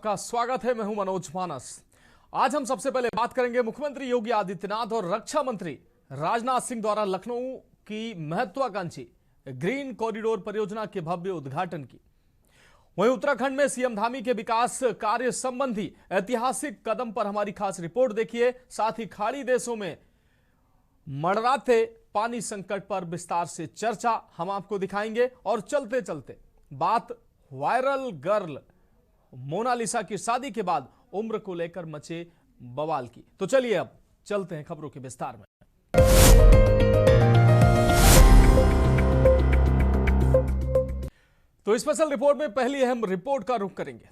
आपका स्वागत है। मैं हूं मनोज मानस। आज हम सबसे पहले बात करेंगे मुख्यमंत्री योगी आदित्यनाथ और रक्षा मंत्री राजनाथ सिंह द्वारा लखनऊ की महत्वाकांक्षी ग्रीन कॉरिडोर परियोजना के भव्य उद्घाटन की। वहीं उत्तराखंड में सीएम धामी के विकास कार्य संबंधी ऐतिहासिक कदम पर हमारी खास रिपोर्ट देखिए। साथ ही खाड़ी देशों में मंडराते पानी संकट पर विस्तार से चर्चा हम आपको दिखाएंगे। और चलते चलते बात वायरल गर्ल मोनालिसा की शादी के बाद उम्र को लेकर मचे बवाल की। तो चलिए अब चलते हैं खबरों के विस्तार में। तो स्पेशल रिपोर्ट में पहली अहम रिपोर्ट का रुख करेंगे।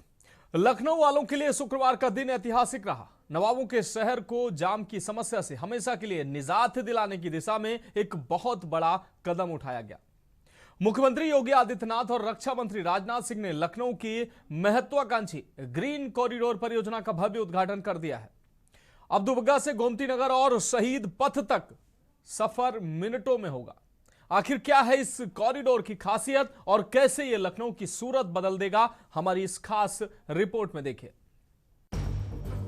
लखनऊ वालों के लिए शुक्रवार का दिन ऐतिहासिक रहा। नवाबों के शहर को जाम की समस्या से हमेशा के लिए निजात दिलाने की दिशा में एक बहुत बड़ा कदम उठाया गया। मुख्यमंत्री योगी आदित्यनाथ और रक्षा मंत्री राजनाथ सिंह ने लखनऊ की महत्वाकांक्षी ग्रीन कॉरिडोर परियोजना का भव्य उद्घाटन कर दिया है। अब दुबग्गा से गोमती नगर और शहीद पथ तक सफर मिनटों में होगा। आखिर क्या है इस कॉरिडोर की खासियत और कैसे यह लखनऊ की सूरत बदल देगा, हमारी इस खास रिपोर्ट में देखिए।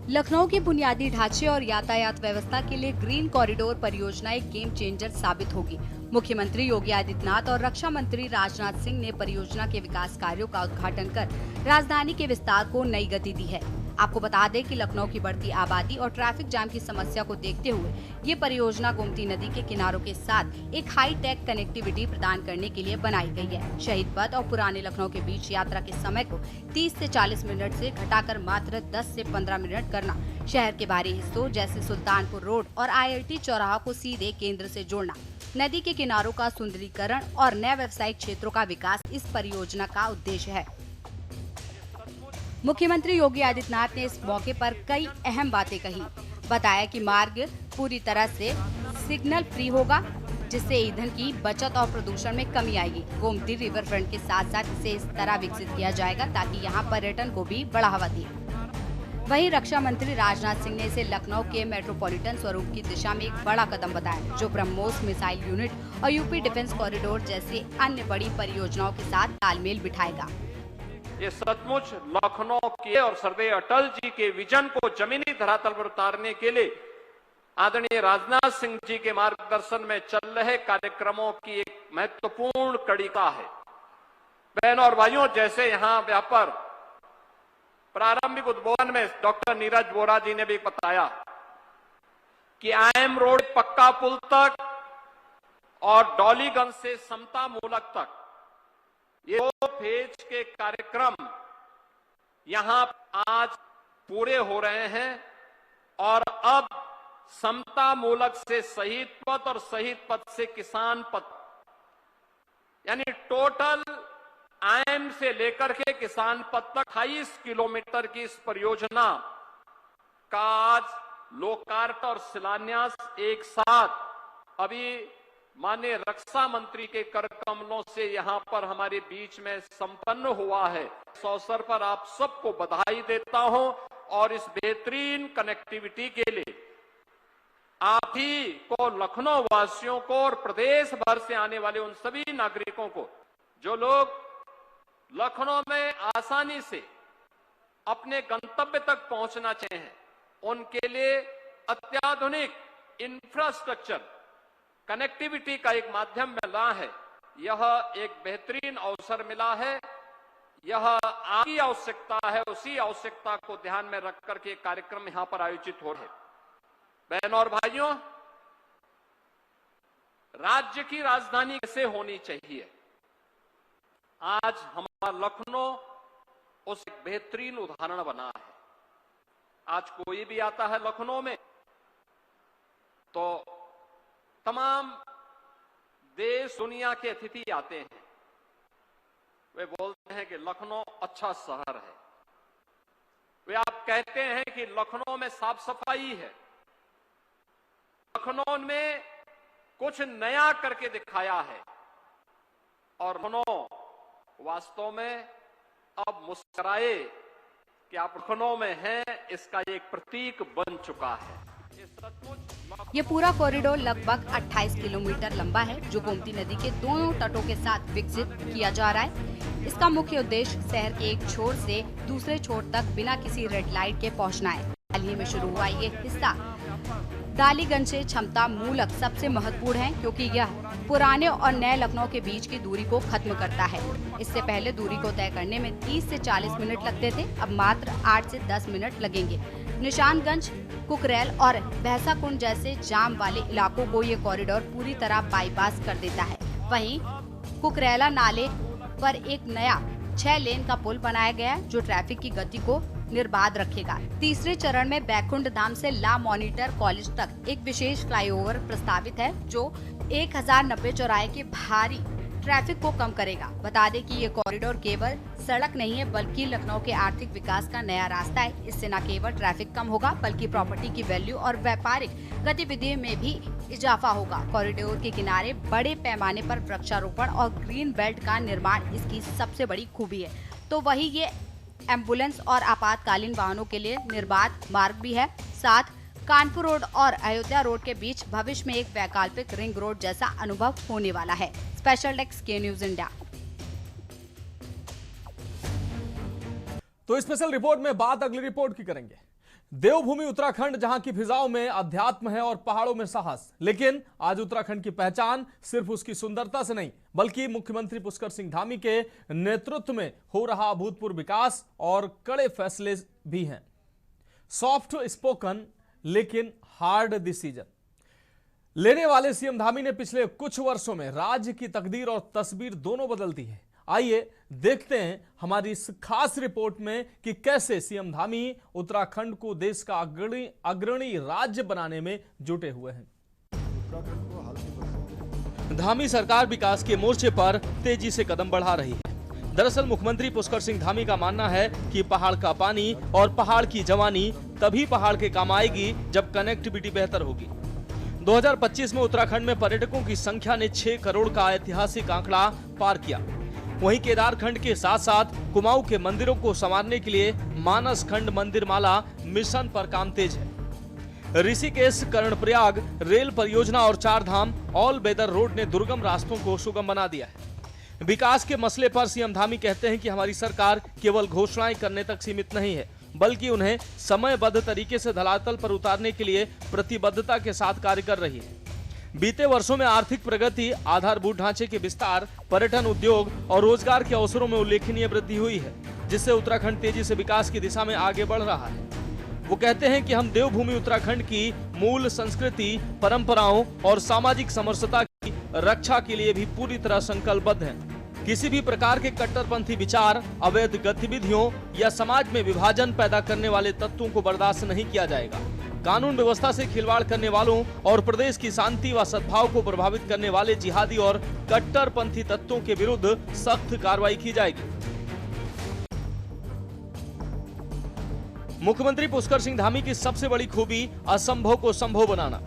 लखनऊ की बुनियादी ढांचे और यातायात व्यवस्था के लिए ग्रीन कॉरिडोर परियोजना एक गेम चेंजर साबित होगी। मुख्यमंत्री योगी आदित्यनाथ और रक्षा मंत्री राजनाथ सिंह ने परियोजना के विकास कार्यों का उद्घाटन कर राजधानी के विस्तार को नई गति दी है। आपको बता दें कि लखनऊ की बढ़ती आबादी और ट्रैफिक जाम की समस्या को देखते हुए ये परियोजना गोमती नदी के किनारों के साथ एक हाई टेक कनेक्टिविटी प्रदान करने के लिए बनाई गई है। शहीद पथ और पुराने लखनऊ के बीच यात्रा के समय को 30 से 40 मिनट से घटाकर मात्र 10 से 15 मिनट करना, शहर के बाहरी हिस्सों जैसे सुल्तानपुर रोड और IIT चौराहा को सीधे केंद्र से जोड़ना, नदी के किनारों का सुंदरीकरण और नए व्यावसायिक क्षेत्रों का विकास इस परियोजना का उद्देश्य है। मुख्यमंत्री योगी आदित्यनाथ ने इस मौके पर कई अहम बातें कही। बताया कि मार्ग पूरी तरह से सिग्नल फ्री होगा, जिससे ईंधन की बचत और प्रदूषण में कमी आएगी। गोमती रिवर फ्रंट के साथ साथ इसे इस तरह विकसित किया जाएगा ताकि यहाँ पर्यटन को भी बढ़ावा दे। वहीं रक्षा मंत्री राजनाथ सिंह ने इसे लखनऊ के मेट्रोपॉलिटन स्वरूप की दिशा में एक बड़ा कदम बताया, जो ब्रह्मोस मिसाइल यूनिट और यूपी डिफेंस कॉरिडोर जैसे अन्य बड़ी परियोजनाओं के साथ तालमेल बिठाएगा। ये सचमुच लखनऊ के और सरदार अटल जी के विजन को जमीनी धरातल पर उतारने के लिए आदरणीय राजनाथ सिंह जी के मार्गदर्शन में चल रहे कार्यक्रमों की एक महत्वपूर्ण कड़ी का है। बहनों और भाइयों, जैसे यहाँ पर प्रारंभिक उद्बोधन में डॉक्टर नीरज वोरा जी ने भी बताया कि IIM रोड पक्का पुल तक और डॉलीगंज से समता मूलक तक ये 2 फेज के कार्यक्रम यहां आज पूरे हो रहे हैं। और अब समता मूलक से शहीद पथ और शहीद पथ से किसान पथ, यानी टोटल IIM से लेकर के किसान पथ तक 28 किलोमीटर की इस परियोजना का आज लोकार्पण और शिलान्यास एक साथ अभी माननीय रक्षा मंत्री के कर कमलों से यहां पर हमारे बीच में संपन्न हुआ है। इस अवसर पर आप सबको बधाई देता हूं और इस बेहतरीन कनेक्टिविटी के लिए आप ही को, लखनऊ वासियों को और प्रदेश भर से आने वाले उन सभी नागरिकों को जो लोग लखनऊ में आसानी से अपने गंतव्य तक पहुंचना चाहें, उनके लिए अत्याधुनिक इंफ्रास्ट्रक्चर कनेक्टिविटी का एक माध्यम मिला है। यह एक बेहतरीन अवसर मिला है। यह आपकी आवश्यकता है, उसी आवश्यकता को ध्यान में रख करके कार्यक्रम यहां पर आयोजित हो रहे। बहनों और भाइयों, राज्य की राजधानी कैसे होनी चाहिए, आज हमारा लखनऊ उस एक बेहतरीन उदाहरण बना है। आज कोई भी आता है लखनऊ में तो तमाम देश दुनिया के अतिथि आते हैं, वे बोलते हैं कि लखनऊ अच्छा शहर है। वे आप कहते हैं कि लखनऊ में साफ सफाई है, लखनऊ में कुछ नया करके दिखाया है। और लखनऊ वास्तव में अब मुस्कुराए कि आप लखनऊ में हैं, इसका एक प्रतीक बन चुका है। ये सचमुच ये पूरा कॉरिडोर लगभग 28 किलोमीटर लंबा है, जो गोमती नदी के दोनों तटों के साथ विकसित किया जा रहा है। इसका मुख्य उद्देश्य शहर के एक छोर से दूसरे छोर तक बिना किसी रेड लाइट के पहुंचना है। हाल ही में शुरू हुआ ये हिस्सा डालीगंज से क्षमता मूलक सबसे महत्वपूर्ण है, क्योंकि यह पुराने और नए लखनऊ के बीच की दूरी को खत्म करता है। इससे पहले दूरी को तय करने में 30 से 40 मिनट लगते थे, अब मात्र 8 से 10 मिनट लगेंगे। निशानगंज, कुकरेल और भैंसा कुंड जैसे जाम वाले इलाकों को ये कॉरिडोर पूरी तरह बाईपास कर देता है। वहीं कुकरेला नाले पर एक नया 6 लेन का पुल बनाया गया है, जो ट्रैफिक की गति को निर्बाध रखेगा। तीसरे चरण में बैकुंठ धाम से ला मॉनिटर कॉलेज तक एक विशेष फ्लाईओवर प्रस्तावित है, जो 1090 चौराहे के भारी ट्रैफिक को कम करेगा। बता दें कि ये कॉरिडोर केवल सड़क नहीं है, बल्कि लखनऊ के आर्थिक विकास का नया रास्ता है। इससे न केवल ट्रैफिक कम होगा, बल्कि प्रॉपर्टी की वैल्यू और व्यापारिक गतिविधियों में भी इजाफा होगा। कॉरिडोर के किनारे बड़े पैमाने पर वृक्षारोपण और ग्रीन बेल्ट का निर्माण इसकी सबसे बड़ी खूबी है। तो वही ये एम्बुलेंस और आपातकालीन वाहनों के लिए निर्बाध मार्ग भी है। साथ कानपुर रोड और अयोध्या रोड के बीच भविष्य में एक वैकल्पिक रिंग रोड जैसा अनुभव होने वाला है। स्पेशल डेस्क के न्यूज इंडिया। तो स्पेशल रिपोर्ट में बात अगली रिपोर्ट की करेंगे। देवभूमि उत्तराखंड, जहां की फिजाओं में अध्यात्म है और पहाड़ों में साहस। लेकिन आज उत्तराखंड की पहचान सिर्फ उसकी सुंदरता से नहीं, बल्कि मुख्यमंत्री पुष्कर सिंह धामी के नेतृत्व में हो रहा अभूतपूर्व विकास और कड़े फैसले भी हैं। सॉफ्ट स्पोकन लेकिन हार्ड डिसीजन लेने वाले सीएम धामी ने पिछले कुछ वर्षों में राज्य की तकदीर और तस्वीर दोनों बदल दी है। आइए देखते हैं हमारी इस खास रिपोर्ट में कि कैसे सीएम धामी उत्तराखंड को देश का अग्रणी राज्य बनाने में जुटे हुए हैं। धामी सरकार विकास के मोर्चे पर तेजी से कदम बढ़ा रही है। दरअसल मुख्यमंत्री पुष्कर सिंह धामी का मानना है कि पहाड़ का पानी और पहाड़ की जवानी तभी पहाड़ के काम आएगी जब कनेक्टिविटी बेहतर होगी। 2025 में उत्तराखंड में पर्यटकों की संख्या ने 6 करोड़ का ऐतिहासिक आंकड़ा पार किया। वहीं केदारखंड के साथ साथ कुमाऊं के मंदिरों को संवारने के लिए मानस खंड मंदिर माला मिशन पर काम तेज है। ऋषिकेश कर्णप्रयाग रेल परियोजना और 4 धाम ऑल वेदर रोड ने दुर्गम रास्तों को सुगम बना दिया है। विकास के मसले पर सीएम धामी कहते हैं कि हमारी सरकार केवल घोषणाएं करने तक सीमित नहीं है, बल्कि उन्हें समयबद्ध तरीके से धरातल पर उतारने के लिए प्रतिबद्धता के साथ कार्य कर रही है। बीते वर्षों में आर्थिक प्रगति, आधारभूत ढांचे के विस्तार, पर्यटन उद्योग और रोजगार के अवसरों में उल्लेखनीय वृद्धि हुई है, जिससे उत्तराखंड तेजी से विकास की दिशा में आगे बढ़ रहा है। वो कहते हैं कि हम देवभूमि उत्तराखंड की मूल संस्कृति, परंपराओं और सामाजिक समरसता की रक्षा के लिए भी पूरी तरह संकल्पबद्ध हैं। किसी भी प्रकार के कट्टरपंथी विचार, अवैध गतिविधियों या समाज में विभाजन पैदा करने वाले तत्वों को बर्दाश्त नहीं किया जाएगा। कानून व्यवस्था से खिलवाड़ करने वालों और प्रदेश की शांति व सद्भाव को प्रभावित करने वाले जिहादी और कट्टरपंथी तत्वों के विरुद्ध सख्त कार्रवाई की जाएगी। मुख्यमंत्री पुष्कर सिंह धामी की सबसे बड़ी खूबी असंभव को संभव बनाना।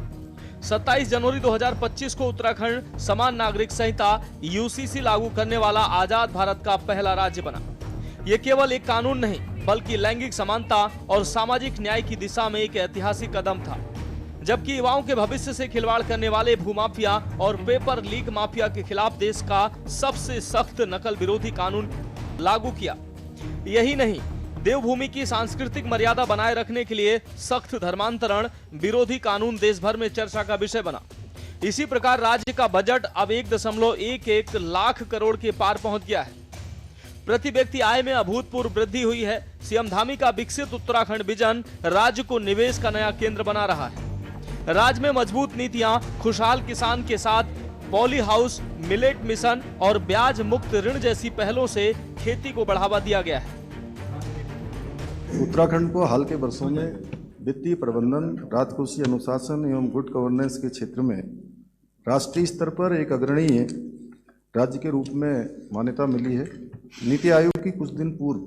27 जनवरी 2025 को उत्तराखंड समान नागरिक संहिता यूसीसी लागू करने वाला आजाद भारत का पहला राज्य बना। ये केवल एक कानून नहीं, बल्कि लैंगिक समानता और सामाजिक न्याय की दिशा में एक ऐतिहासिक कदम था। जबकि युवाओं के भविष्य से खिलवाड़ करने वाले भूमाफिया और पेपर लीक माफिया के खिलाफ देश का सबसे सख्त नकल विरोधी कानून लागू किया। यही नहीं, देवभूमि की सांस्कृतिक मर्यादा बनाए रखने के लिए सख्त धर्मांतरण विरोधी कानून देश भर में चर्चा का विषय बना। इसी प्रकार राज्य का बजट अब 1.11 लाख करोड़ के पार पहुंच गया है। प्रति व्यक्ति आय में अभूतपूर्व वृद्धि हुई है। सीएम धामी का विकसित उत्तराखंड विजन राज्य को निवेश का नया केंद्र बना रहा है। राज्य में मजबूत नीतियां, खुशहाल किसान के साथ पॉली हाउस, मिलेट मिशन और ब्याज मुक्त ऋण जैसी पहलों से खेती को बढ़ावा दिया गया है। उत्तराखंड को हाल के वर्षों में वित्तीय प्रबंधन, राजकोषीय अनुशासन एवं गुड गवर्नेंस के क्षेत्र में राष्ट्रीय स्तर पर एक अग्रणीय राज्य के रूप में मान्यता मिली है। नीति आयोग की कुछ दिन पूर्व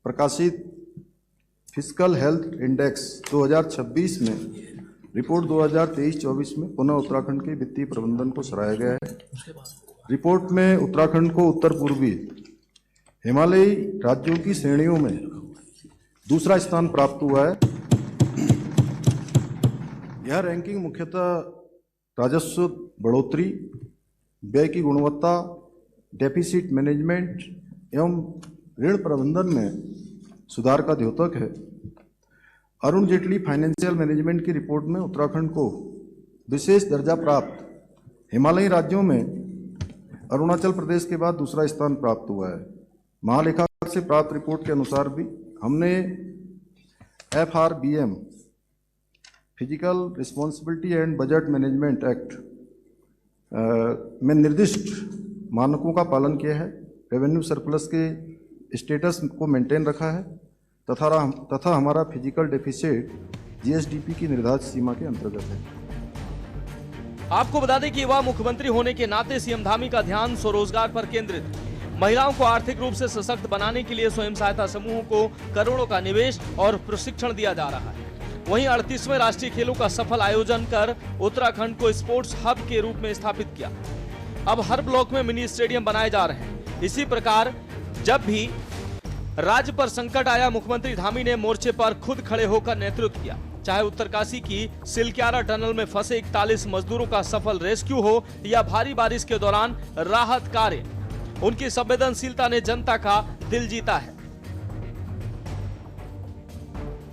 प्रकाशित फिस्कल हेल्थ इंडेक्स 2026 में रिपोर्ट 2023-24 में पुनः उत्तराखंड के वित्तीय प्रबंधन को सराहा गया है। रिपोर्ट में उत्तराखंड को उत्तर पूर्वी हिमालयी राज्यों की श्रेणियों में दूसरा स्थान प्राप्त हुआ है। यह रैंकिंग मुख्यतः राजस्व बढ़ोतरी, व्यय की गुणवत्ता, डेफिसिट मैनेजमेंट एवं ऋण प्रबंधन में सुधार का द्योतक है। अरुण जेटली फाइनेंशियल मैनेजमेंट की रिपोर्ट में उत्तराखंड को विशेष दर्जा प्राप्त हिमालयी राज्यों में अरुणाचल प्रदेश के बाद दूसरा स्थान प्राप्त हुआ है। महालेखाकार से प्राप्त रिपोर्ट के अनुसार भी हमने FRBM physical responsibility and budget management act में निर्दिष्ट मानकों का पालन किया है, रेवेन्यू सरप्लस के स्टेटस को मेंटेन रखा है तथा हमारा फिजिकल डेफिसिट GSDP की निर्धारित सीमा के अंतर्गत है। आपको बता दें कि युवा मुख्यमंत्री होने के नाते सीएम धामी का ध्यान स्वरोजगार पर केंद्रित है। महिलाओं को आर्थिक रूप से सशक्त बनाने के लिए स्वयं सहायता समूहों को करोड़ों का निवेश और प्रशिक्षण दिया जा रहा है। वहीं 38वें राष्ट्रीय खेलों का सफल आयोजन कर उत्तराखंड को स्पोर्ट्स हब के रूप में स्थापित किया। अब हर ब्लॉक में मिनी स्टेडियम बनाए जा रहे हैं। इसी प्रकार जब भी राज्य पर संकट आया, मुख्यमंत्री धामी ने मोर्चे पर खुद खड़े होकर नेतृत्व किया। चाहे उत्तरकाशी की सिलक्यारा टनल में फंसे 41 मजदूरों का सफल रेस्क्यू हो या भारी बारिश के दौरान राहत कार्य, उनकी संवेदनशीलता ने जनता का दिल जीता है।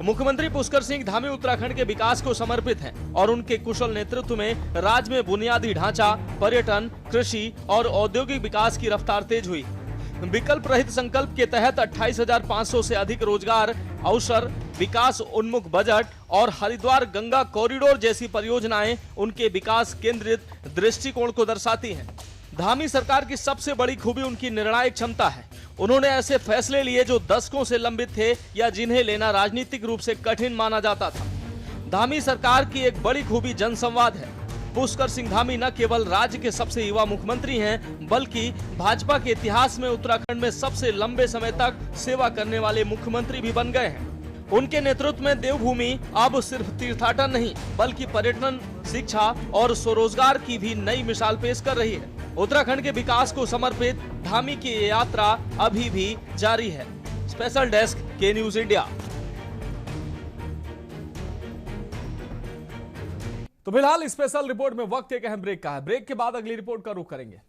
मुख्यमंत्री पुष्कर सिंह धामी उत्तराखंड के विकास को समर्पित हैं और उनके कुशल नेतृत्व में राज्य में बुनियादी ढांचा, पर्यटन, कृषि और औद्योगिक विकास की रफ्तार तेज हुई। विकल्प रहित संकल्प के तहत 28,500 से अधिक रोजगार अवसर, विकास उन्मुख बजट और हरिद्वार गंगा कॉरिडोर जैसी परियोजनाएं उनके विकास केंद्रित दृष्टिकोण को दर्शाती हैं। धामी सरकार की सबसे बड़ी खूबी उनकी निर्णायक क्षमता है। उन्होंने ऐसे फैसले लिए जो दशकों से लंबित थे या जिन्हें लेना राजनीतिक रूप से कठिन माना जाता था। धामी सरकार की एक बड़ी खूबी जनसंवाद है। पुष्कर सिंह धामी न केवल राज्य के सबसे युवा मुख्यमंत्री हैं, बल्कि भाजपा के इतिहास में उत्तराखंड में सबसे लंबे समय तक सेवा करने वाले मुख्यमंत्री भी बन गए हैं। उनके नेतृत्व में देवभूमि अब सिर्फ तीर्थाटन नहीं, बल्कि पर्यटन, शिक्षा और स्वरोजगार की भी नई मिसाल पेश कर रही है। उत्तराखंड के विकास को समर्पित धामी की ये यात्रा अभी भी जारी है। स्पेशल डेस्क के न्यूज इंडिया। तो फिलहाल स्पेशल रिपोर्ट में वक्त एक अहम ब्रेक का है। ब्रेक के बाद अगली रिपोर्ट का रुख करेंगे।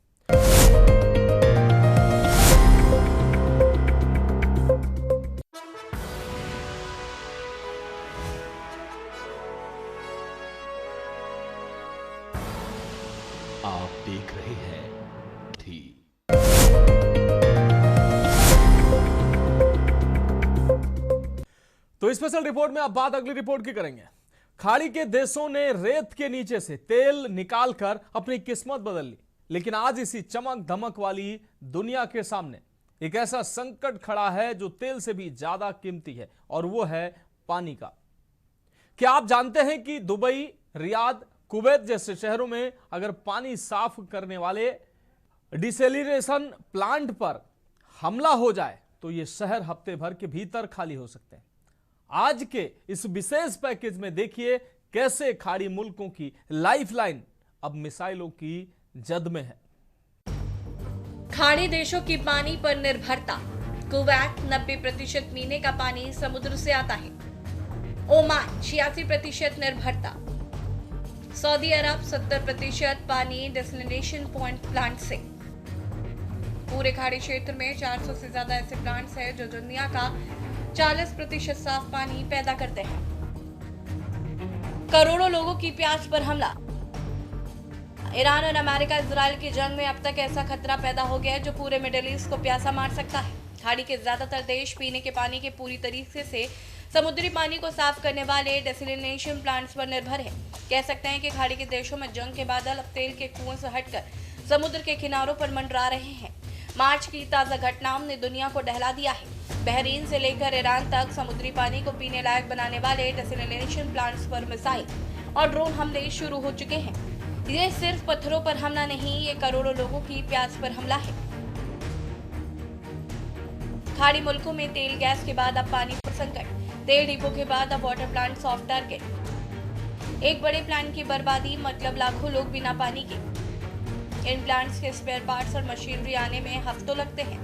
आप देख रहे हैं थी। तो स्पेशल रिपोर्ट में अब बात अगली रिपोर्ट की करेंगे। खाड़ी के देशों ने रेत के नीचे से तेल निकालकर अपनी किस्मत बदल ली, लेकिन आज इसी चमक धमक वाली दुनिया के सामने एक ऐसा संकट खड़ा है जो तेल से भी ज्यादा कीमती है, और वो है पानी का। क्या आप जानते हैं कि दुबई, रियाद, कुवैत जैसे शहरों में अगर पानी साफ करने वाले डिसेलिनेशन प्लांट पर हमला हो जाए तो ये शहर हफ्ते भर के भीतर खाली हो सकते हैं। आज के इस विशेष पैकेज में देखिए कैसे खाड़ी मुल्कों की लाइफलाइन अब मिसाइलों की जद में है। खाड़ी देशों की पानी पर निर्भरता। कुवैत 90% पीने का पानी समुद्र से आता है। ओमान 86% निर्भरता। सऊदी अरब 70% पानी डेसलिनेशन पॉइंट प्लांट से। पूरे खाड़ी क्षेत्र में 400 से ज्यादा ऐसे प्लांट्स हैं जो दुनिया का 40% साफ पानी पैदा करते हैं। करोड़ों लोगों की प्यास पर हमला। ईरान और अमेरिका इजराइल की जंग में अब तक ऐसा खतरा पैदा हो गया है जो पूरे मिडिल ईस्ट को प्यासा मार सकता है। खाड़ी के ज्यादातर देश पीने के पानी के पूरी तरीके से समुद्री पानी को साफ करने वाले डेसलिनेशन प्लांट्स पर निर्भर है। कह सकते हैं कि खाड़ी के देशों में जंग के बादल अब तेल के कुओं से हटकर समुद्र के किनारों पर मंडरा रहे हैं। मार्च की ताजा घटनाओं ने दुनिया को दहला दिया है। बहरीन से लेकर ईरान तक समुद्री पानी को पीने लायक बनाने वाले डेसलिनेशन प्लांट्स पर मिसाइल और ड्रोन हमले शुरू हो चुके हैं। ये सिर्फ पत्थरों पर हमला नहीं, ये करोड़ों लोगों की प्यास पर हमला है। खाड़ी मुल्कों में तेल गैस के बाद अब पानी पर संकट। तेल डिपो के बाद अब वाटर प्लांट सॉफ्ट टारगेट। एक बड़े प्लांट की बर्बादी मतलब लाखों लोग बिना पानी के। इन प्लांट्स के स्पेयर पार्ट्स और मशीनरी आने में हफ्तों लगते हैं।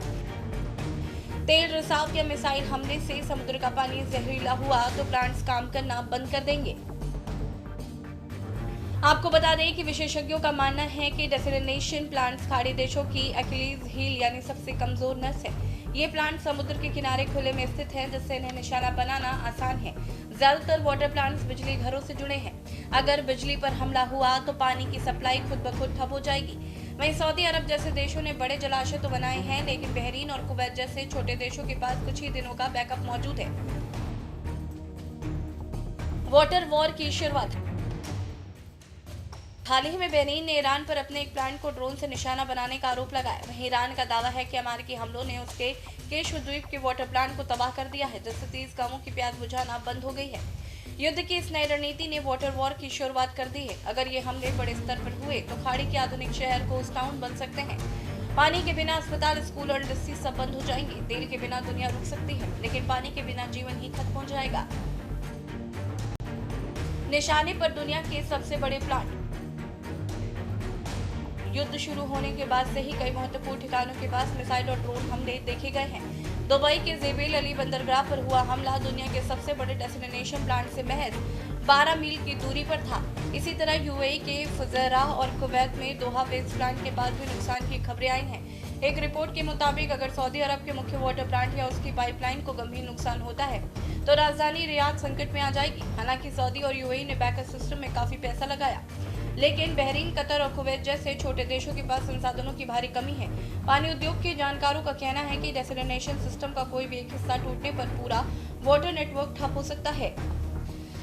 तेल रिसाव या मिसाइल हमले से समुद्र का पानी जहरीला हुआ तो प्लांट्स काम करना बंद कर देंगे। आपको बता दें कि विशेषज्ञों का मानना है कि डेसलिनेशन प्लांट्स खाड़ी देशों की अकिलीज हील यानी सबसे कमजोर नस है। ये प्लांट समुद्र के किनारे खुले में स्थित हैं, जिससे इन्हें निशाना बनाना आसान है। ज्यादातर वाटर प्लांट्स बिजली घरों से जुड़े हैं। अगर बिजली पर हमला हुआ तो पानी की सप्लाई खुद ब खुद ठप हो जाएगी। वहीं सऊदी अरब जैसे देशों ने बड़े जलाशय तो बनाए हैं, लेकिन बहरीन और कुवैत जैसे छोटे देशों के पास कुछ ही दिनों का बैकअप मौजूद है। वाटर वॉर की शुरुआत। हाल ही में बहरीन ने ईरान पर अपने एक प्लांट को ड्रोन से निशाना बनाने का आरोप लगाया। वहीं ईरान का दावा है कि अमेरिकी हमलों ने उसके केशव द्वीप के वाटर प्लांट को तबाह कर दिया है, जिससे 30 गांवों की प्यास बुझाना बंद हो गई है। युद्ध की इस नई रणनीति ने वाटर वॉर की शुरुआत कर दी है। अगर ये हमले बड़े स्तर पर हुए तो खाड़ी के आधुनिक शहर कोस्ट टाउन बन सकते हैं। पानी के बिना अस्पताल, स्कूल और इंडस्ट्री सब बंद हो जाएंगे। तेल के बिना दुनिया रुक सकती है, लेकिन पानी के बिना जीवन ही खत्म हो जाएगा। निशाने पर दुनिया के सबसे बड़े प्लांट। युद्ध शुरू होने के बाद से ही कई महत्वपूर्ण ठिकानों के पास मिसाइल और ड्रोन हमले देखे गए हैं। दुबई के जेबेल अली बंदरगाह पर हुआ हमला दुनिया के सबसे बड़े डेस्टिनेशन प्लांट से महज 12 मील की दूरी पर था। इसी तरह यूएई के फुजैरा और कुवैत में दोहा वेस्ट प्लांट के बाद भी नुकसान की खबरें आई हैं। एक रिपोर्ट के मुताबिक अगर सऊदी अरब के मुख्य वाटर प्लांट या उसकी पाइपलाइन को गंभीर नुकसान होता है तो राजधानी रियाद संकट में आ जाएगी। हालांकि सऊदी और यूएई ने बैकअप सिस्टम में काफी पैसा लगाया, लेकिन बहरीन, कतर और कुवैत जैसे छोटे देशों के पास संसाधनों की भारी कमी है। पानी उद्योग के जानकारों का कहना है कि डेसलिनेशन सिस्टम का कोई भी एक हिस्सा टूटने पर पूरा वाटर नेटवर्क ठप हो सकता है।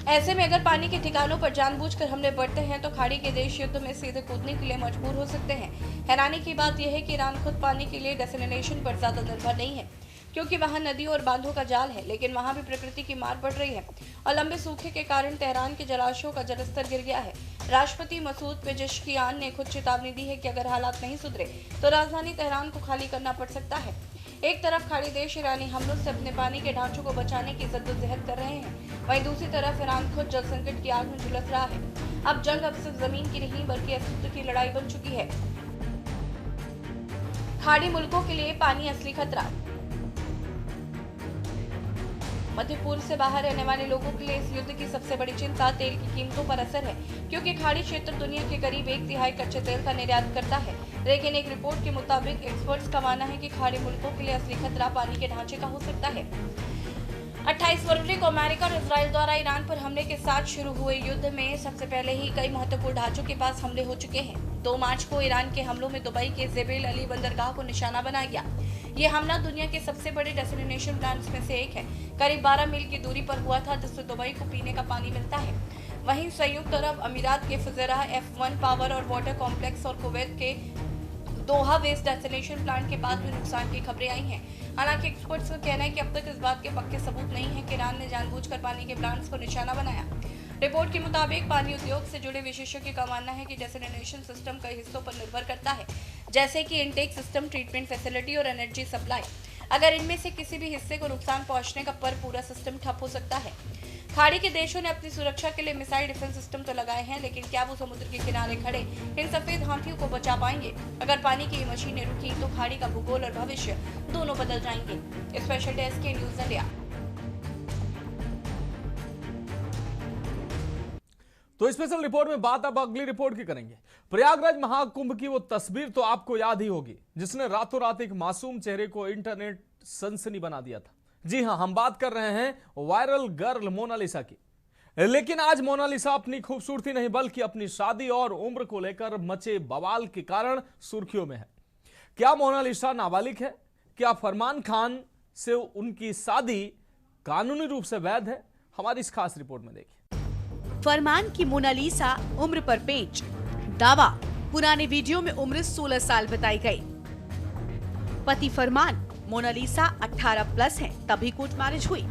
ऐसे में अगर पानी के ठिकानों पर जानबूझकर हमले बढ़ते हैं तो खाड़ी के देश युद्ध में सीधे कूदने के लिए मजबूर हो सकते हैं। हैरानी की बात यह है कि ईरान खुद पानी के लिए डेसलिनेशन पर ज्यादा निर्भर नहीं है, क्योंकि वहां नदियों और बांधों का जाल है, लेकिन वहां भी प्रकृति की मार पड़ रही है और लंबे सूखे के कारण तेहरान के जलाशयों का जलस्तर गिर गया है। राष्ट्रपति मसूद पेजेश्कियान ने खुद चेतावनी दी है कि अगर हालात नहीं सुधरे तो राजधानी तेहरान को खाली करना पड़ सकता है। एक तरफ खाड़ी देश ईरानी हमलों से अपने पानी के ढांचों को बचाने की जद्दोजहद कर रहे हैं, वहीं दूसरी तरफ ईरान खुद जल संकट की आग में झुलस रहा है। अब जंग अब सिर्फ जमीन की नहीं बल्कि अस्तित्व की लड़ाई बन चुकी है। खाड़ी मुल्कों के लिए पानी असली खतरा। मध्य पूर्व से बाहर रहने वाले लोगों के लिए इस युद्ध की सबसे बड़ी चिंता तेल की कीमतों पर असर है, क्योंकि खाड़ी क्षेत्र दुनिया के करीब 1/3 कच्चे तेल का निर्यात करता है। लेकिन एक रिपोर्ट के मुताबिक एक्सपर्ट्स का मानना है कि खाड़ी मुल्कों के लिए असली खतरा पानी के ढांचे का हो सकता है। 28 फरवरी को अमेरिका और इजराइल द्वारा ईरान पर हमले के साथ शुरू हुए युद्ध में सबसे पहले ही कई महत्वपूर्ण ढांचों के पास हमले हो चुके हैं। 2 मार्च को ईरान के हमलों में दुबई के जेबेल अली बंदरगाह को निशाना बनाया गया। ये हमला दुनिया के सबसे बड़े डेस्टिनेशन प्लांट्स में से एक है। करीब 12 मील की दूरी पर हुआ था, जिससे दुबई को पीने का पानी मिलता है। वहीं संयुक्त अरब अमीरात के फुजैरा F1 पावर और वाटर कॉम्प्लेक्स और कुवैत के दोहा वेस्ट डेस्टिनेशन प्लांट के बाद भी नुकसान की खबरें आई हैं। हालांकि एक्सपर्ट्स का कहना है कि अब तक इस बात के पक्के सबूत नहीं है कि ईरान ने जानबूझकर पानी के प्लांट्स को निशाना बनाया। रिपोर्ट के मुताबिक पानी उद्योग से जुड़े विशेषज्ञों का मानना है कि डेसलिनेशन सिस्टम कई हिस्सों पर निर्भर करता है, जैसे कि इनटेक सिस्टम, ट्रीटमेंट फैसिलिटी और एनर्जी सप्लाई। अगर इनमें से किसी भी हिस्से को नुकसान पहुंचने का पर पूरा सिस्टम ठप हो सकता है। खाड़ी के देशों ने अपनी सुरक्षा के लिए मिसाइल डिफेंस सिस्टम तो लगाए हैं, लेकिन क्या वो समुद्र के किनारे खड़े इन सफेद हाथियों को बचा पाएंगे? अगर पानी की मशीनें रुकी तो खाड़ी का भूगोल और भविष्य दोनों बदल जाएंगे। स्पेशल डेस्क के न्यूज इंडिया। तो स्पेशल रिपोर्ट में बात अब अगली रिपोर्ट की करेंगे। प्रयागराज महाकुंभ की वो तस्वीर तो आपको याद ही होगी, जिसने रातों रात एक मासूम चेहरे को इंटरनेट सनसनी बना दिया था। जी हां, हम बात कर रहे हैं वायरल गर्ल मोनालिसा की। लेकिन आज मोनालिसा अपनी खूबसूरती नहीं बल्कि अपनी शादी और उम्र को लेकर मचे बवाल के कारण सुर्खियों में है। क्या मोनालिसा नाबालिग है? क्या फरमान खान से उनकी शादी कानूनी रूप से वैध है? हमारी इस खास रिपोर्ट में देखिए। फरमान की मोनालिसा उम्र पर पेंच, दावा पुराने वीडियो में उम्र 16 साल बताई गई। पति फरमान, मोनालिसा 18+ है, तभी कोर्ट मैरिज हुई।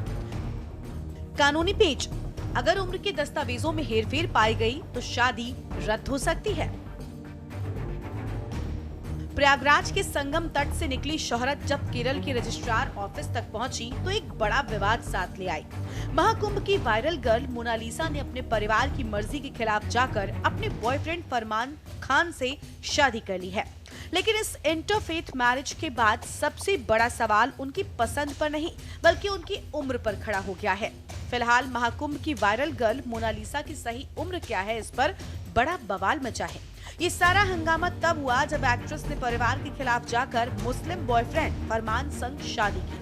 कानूनी पेच, अगर उम्र के दस्तावेजों में हेरफेर पाई गई तो शादी रद्द हो सकती है। प्रयागराज के संगम तट से निकली शोहरत जब केरल के रजिस्ट्रार ऑफिस तक पहुंची तो एक बड़ा विवाद साथ ले आई। महाकुंभ की वायरल गर्ल मोनालिसा ने अपने परिवार की मर्जी के खिलाफ जाकर अपने बॉयफ्रेंड फरमान खान से शादी कर ली है। लेकिन इस इंटरफेथ मैरिज के बाद सबसे बड़ा सवाल उनकी पसंद पर नहीं बल्कि उनकी उम्र पर खड़ा हो गया है। फिलहाल महाकुंभ की वायरल गर्ल मोनालिसा की सही उम्र क्या है, इस पर बड़ा बवाल मचा है। ये सारा हंगामा तब हुआ जब एक्ट्रेस ने परिवार के खिलाफ जाकर मुस्लिम बॉयफ्रेंड फरमान संग शादी की।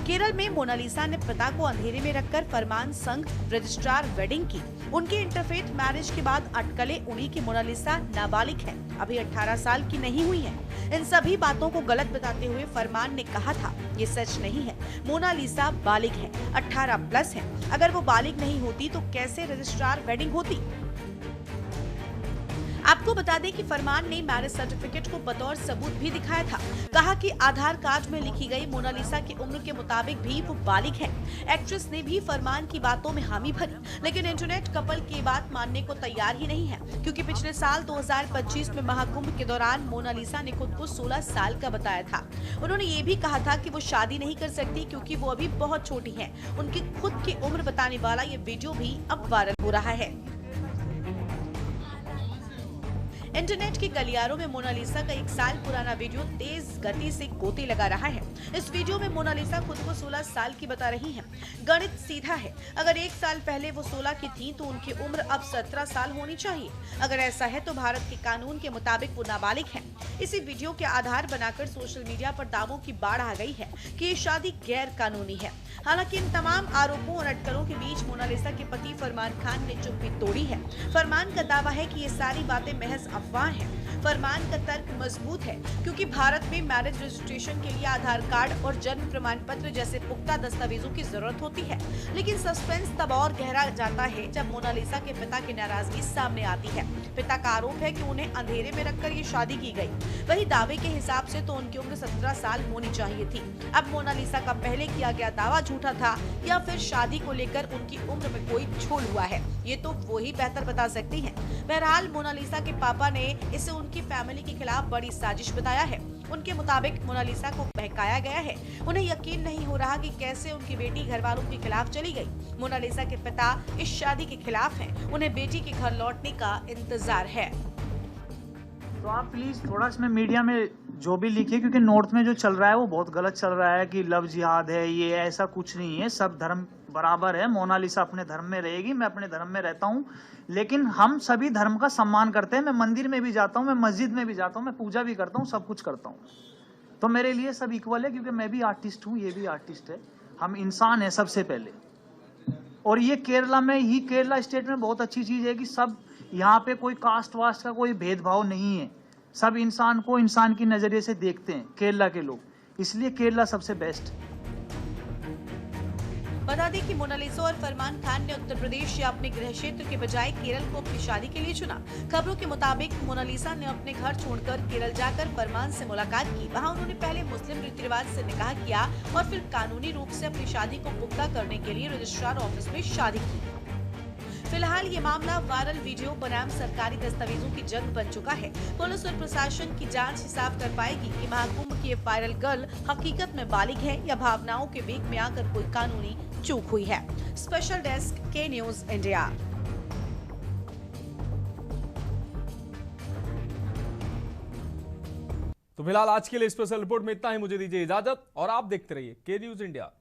केरल में मोनालिसा ने पिता को अंधेरे में रखकर फरमान संग रजिस्ट्रार वेडिंग की। उनके इंटरफेथ मैरिज के बाद अटकलें उड़ी कि मोनालिसा नाबालिग है, अभी 18 साल की नहीं हुई है। इन सभी बातों को गलत बताते हुए फरमान ने कहा था, ये सच नहीं है, मोनालिसा बालिग है, 18+ है। अगर वो बालिग नहीं होती तो कैसे रजिस्ट्रार वेडिंग होती। आपको बता दें कि फरमान ने मैरिज सर्टिफिकेट को बतौर सबूत भी दिखाया था। कहा कि आधार कार्ड में लिखी गई मोनालिसा की उम्र के मुताबिक भी वो बालिग है। एक्ट्रेस ने भी फरमान की बातों में हामी भरी, लेकिन इंटरनेट कपल की बात मानने को तैयार ही नहीं है, क्योंकि पिछले साल 2025 में महाकुंभ के दौरान मोनालिसा ने खुद को 16 साल का बताया था। उन्होंने ये भी कहा था कि वो शादी नहीं कर सकती क्योंकि वो अभी बहुत छोटी है। उनकी खुद की उम्र बताने वाला ये वीडियो भी अब वायरल हो रहा है। इंटरनेट के गलियारों में मोनालिसा का 1 साल पुराना वीडियो तेज गति से गोते लगा रहा है। इस वीडियो में मोनालिसा खुद को 16 साल की बता रही हैं। गणित सीधा है, अगर 1 साल पहले वो 16 की थी तो उनकी उम्र अब 17 साल होनी चाहिए। अगर ऐसा है तो भारत के कानून के मुताबिक वो नाबालिग है। इसी वीडियो के आधार बनाकर सोशल मीडिया पर दावों की बाढ़ आ गई है कि ये शादी गैर कानूनी है। हालांकि इन तमाम आरोपों और अटकलों के बीच मोनालिसा के पति फरमान खान ने चुप्पी तोड़ी है। फरमान का दावा है कि ये सारी बातें महज अफवाह है। फरमान का तर्क मजबूत है, क्योंकि भारत में मैरिज रजिस्ट्रेशन के लिए आधार कार्ड और जन्म प्रमाण पत्र जैसे पुख्ता दस्तावेजों की जरूरत होती है। लेकिन सस्पेंस तब और गहरा जाता है जब मोनालिसा के पिता की नाराजगी सामने आती है। पिता का आरोप है कि उन्हें अंधेरे में रखकर ये शादी की गई। वही दावे के हिसाब से तो उनकी उम्र 17 साल होनी चाहिए थी। अब मोनालिसा का पहले किया गया दावा झूठा था या फिर शादी को लेकर उनकी उम्र में कोई झोल हुआ है, ये तो वो ही बेहतर बता सकती हैं। बहरहाल मोनालिसा के पापा ने इसे उनकी फैमिली के खिलाफ बड़ी साजिश बताया है। उनके मुताबिक मोनालिसा को बहकाया गया है। उन्हें यकीन नहीं हो रहा कि कैसे उनकी बेटी घर वालों के खिलाफ चली गई। मोनालिसा के पिता इस शादी के खिलाफ हैं। उन्हें बेटी के घर लौटने का इंतजार है। तो आप प्लीज थोड़ा इसमें मीडिया में जो भी लिखिए, क्योंकि नॉर्थ में जो चल रहा है वो बहुत गलत चल रहा है कि लव जिहाद है, ये ऐसा कुछ नहीं है। सब धर्म बराबर है। मोनालिसा अपने धर्म में रहेगी, मैं अपने धर्म में रहता हूँ, लेकिन हम सभी धर्म का सम्मान करते हैं। मैं मंदिर में भी जाता हूँ, मैं मस्जिद में भी जाता हूँ, मैं पूजा भी करता हूँ, सब कुछ करता हूँ। तो मेरे लिए सब इक्वल है, क्योंकि मैं भी आर्टिस्ट हूँ, ये भी आर्टिस्ट है। हम इंसान है सबसे पहले। और ये केरला में ही, केरला स्टेट में बहुत अच्छी चीज है कि सब यहाँ पे कोई कास्ट वास्ट का कोई भेदभाव नहीं है। सब इंसान को इंसान की नजरिए से देखते हैं केरला के लोग, इसलिए केरला सबसे बेस्ट। बता दें कि मोनालिसा और फरमान खान ने उत्तर प्रदेश या अपने गृह क्षेत्र के बजाय केरल को अपनी शादी के लिए चुना। खबरों के मुताबिक मोनालिसा ने अपने घर छोड़कर केरल जाकर फरमान से मुलाकात की। वहां उन्होंने पहले मुस्लिम रीति रिवाज से निकाह किया और फिर कानूनी रूप से अपनी शादी को पुख्ता करने के लिए रजिस्ट्रार ऑफिस में शादी की। फिलहाल ये मामला वायरल वीडियो बनाम सरकारी दस्तावेजों की जंग बन चुका है। पुलिस और प्रशासन की जांच ही साफ कर पाएगी कि महाकुंभ की ये वायरल गर्ल हकीकत में बालिग है या भावनाओं के वेग में आकर कोई कानूनी चूक हुई है। स्पेशल डेस्क के न्यूज इंडिया। तो फिलहाल आज के लिए स्पेशल रिपोर्ट में इतना ही। मुझे दीजिए इजाजत और आप देखते रहिए के न्यूज इंडिया।